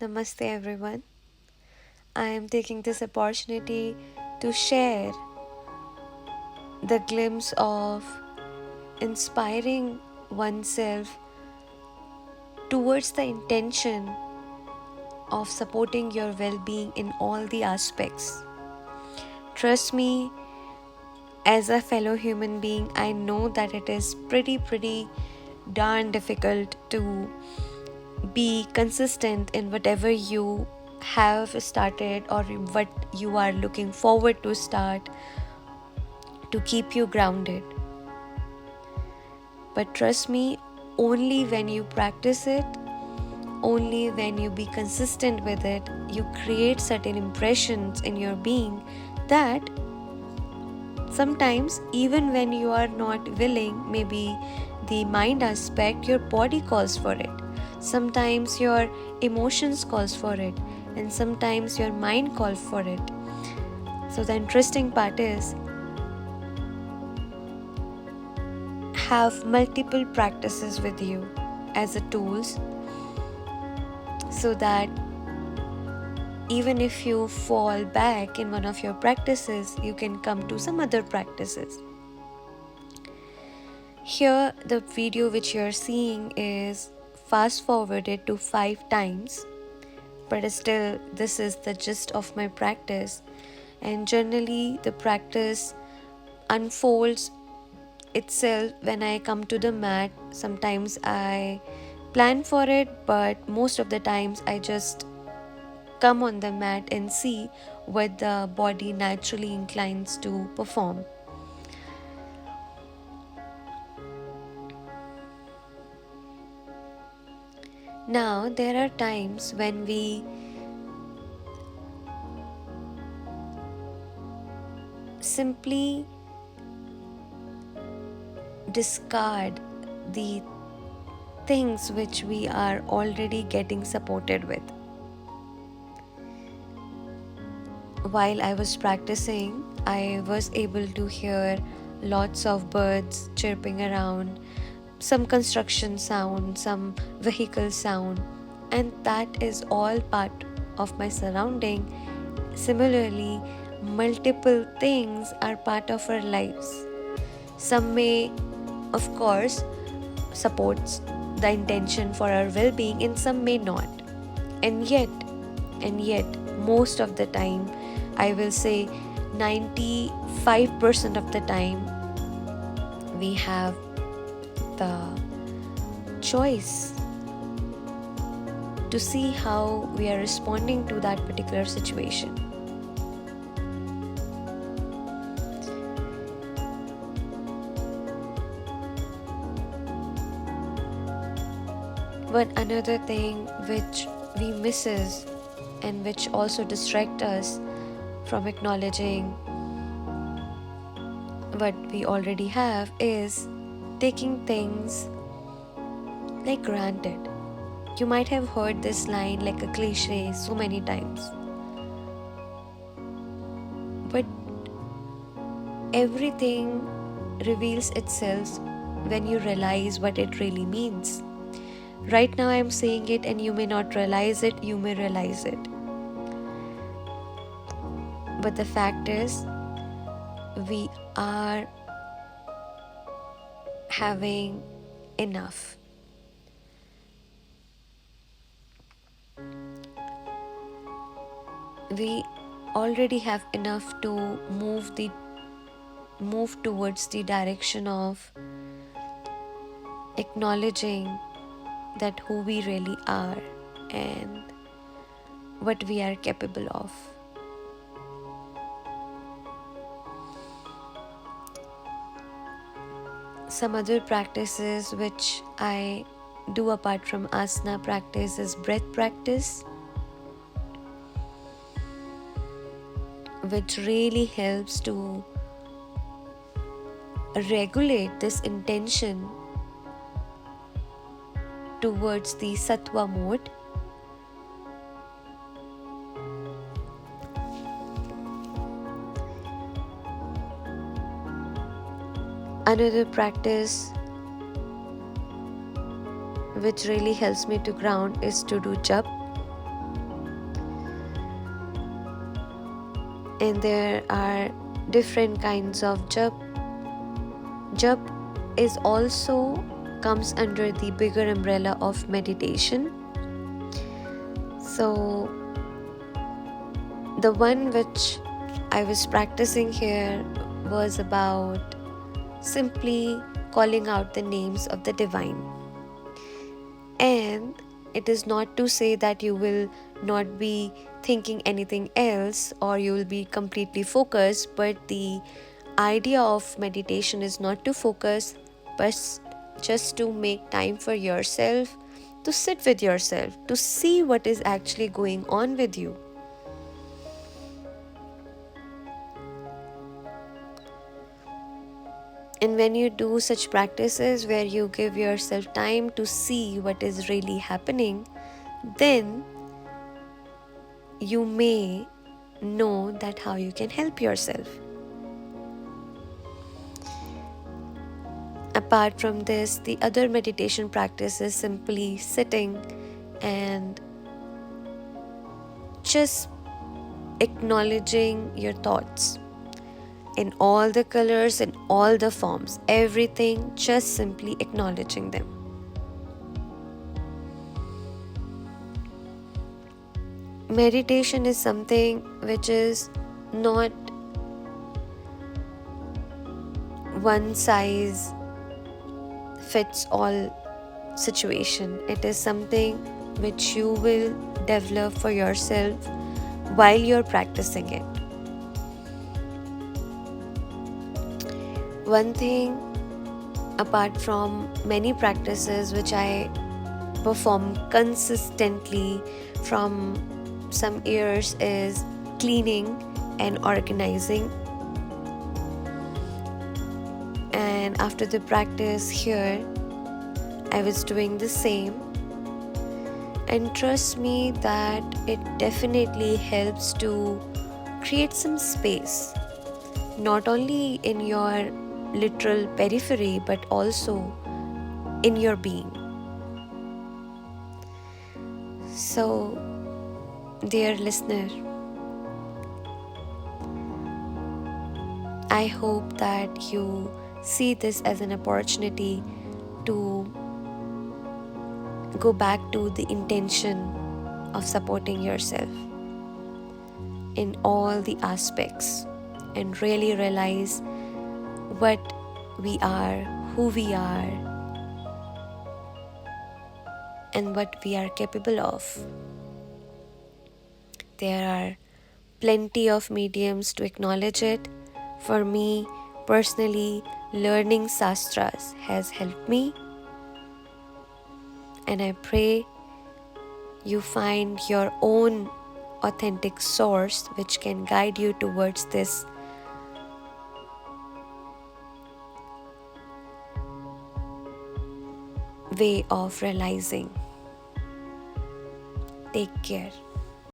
Namaste everyone. I am taking this opportunity to share the glimpse of inspiring oneself towards the intention of supporting your well-being in all the aspects. Trust me, as a fellow human being, I know that it is pretty darn difficult to be consistent in whatever you have started or what you are looking forward to start to keep you grounded. But trust me, only when you practice it, only when you be consistent with it, you create certain impressions in your being that sometimes, even when you are not willing, maybe the mind aspect, your body calls for it. Sometimes your emotions calls for it, and sometimes your mind calls for it. So the interesting part is have multiple practices with you as a tools so that even if you fall back in one of your practices, you can come to some other practices. Here, the video which you're seeing is fast forwarded to 5 times, but still, this is the gist of my practice. And generally, the practice unfolds itself when I come to the mat. Sometimes I plan for it, but most of the times I just come on the mat and see what the body naturally inclines to perform. Now, there are times when we simply discard the things which we are already getting supported with. While I was practicing, I was able to hear lots of birds chirping around, some construction sound, some vehicle sound, and that is all part of my surrounding. Similarly, multiple things are part of our lives. Some may, of course, supports the intention for our well-being, and some may not. And yet, most of the time, I will say 95% of the time, we have the choice to see how we are responding to that particular situation. But another thing which we misses and which also distract us from acknowledging what we already have is taking things like granted. You might have heard this line like a cliche so many times. But everything reveals itself when you realize what it really means. Right now I am saying it and you may not realize it, you may realize it. But the fact is, we are having enough. We already have enough to move towards the direction of acknowledging that who we really are and what we are capable of. Some other practices which I do apart from asana practice is breath practice, which really helps to regulate this intention towards the sattva mode. Another practice which really helps me to ground is to do jap. and there are different kinds of jap. Jap is also comes under the bigger umbrella of meditation. So the one which I was practicing here was about simply calling out the names of the divine. And it is not to say that you will not be thinking anything else or you will be completely focused, but the idea of meditation is not to focus, but just to make time for yourself, to sit with yourself, to see what is actually going on with you. And when you do such practices where you give yourself time to see what is really happening, then you may know that how you can help yourself. Apart from this, the other meditation practice is simply sitting and just acknowledging your thoughts in all the colors, in all the forms, everything, just simply acknowledging them. Meditation is something which is not one size fits all situation. It is something which you will develop for yourself while you're practicing it. One thing, apart from many practices which I perform consistently from some years, is cleaning and organizing. And after the practice here, I was doing the same. And trust me that it definitely helps to create some space, not only in your literal periphery, but also in your being. So, dear listener, I hope that you see this as an opportunity to go back to the intention of supporting yourself in all the aspects and really realize what we are, who we are, and what we are capable of. There are plenty of mediums to acknowledge it. For me, personally, learning sastras has helped me, and I pray you find your own authentic source which can guide you towards this way of realizing. Take care.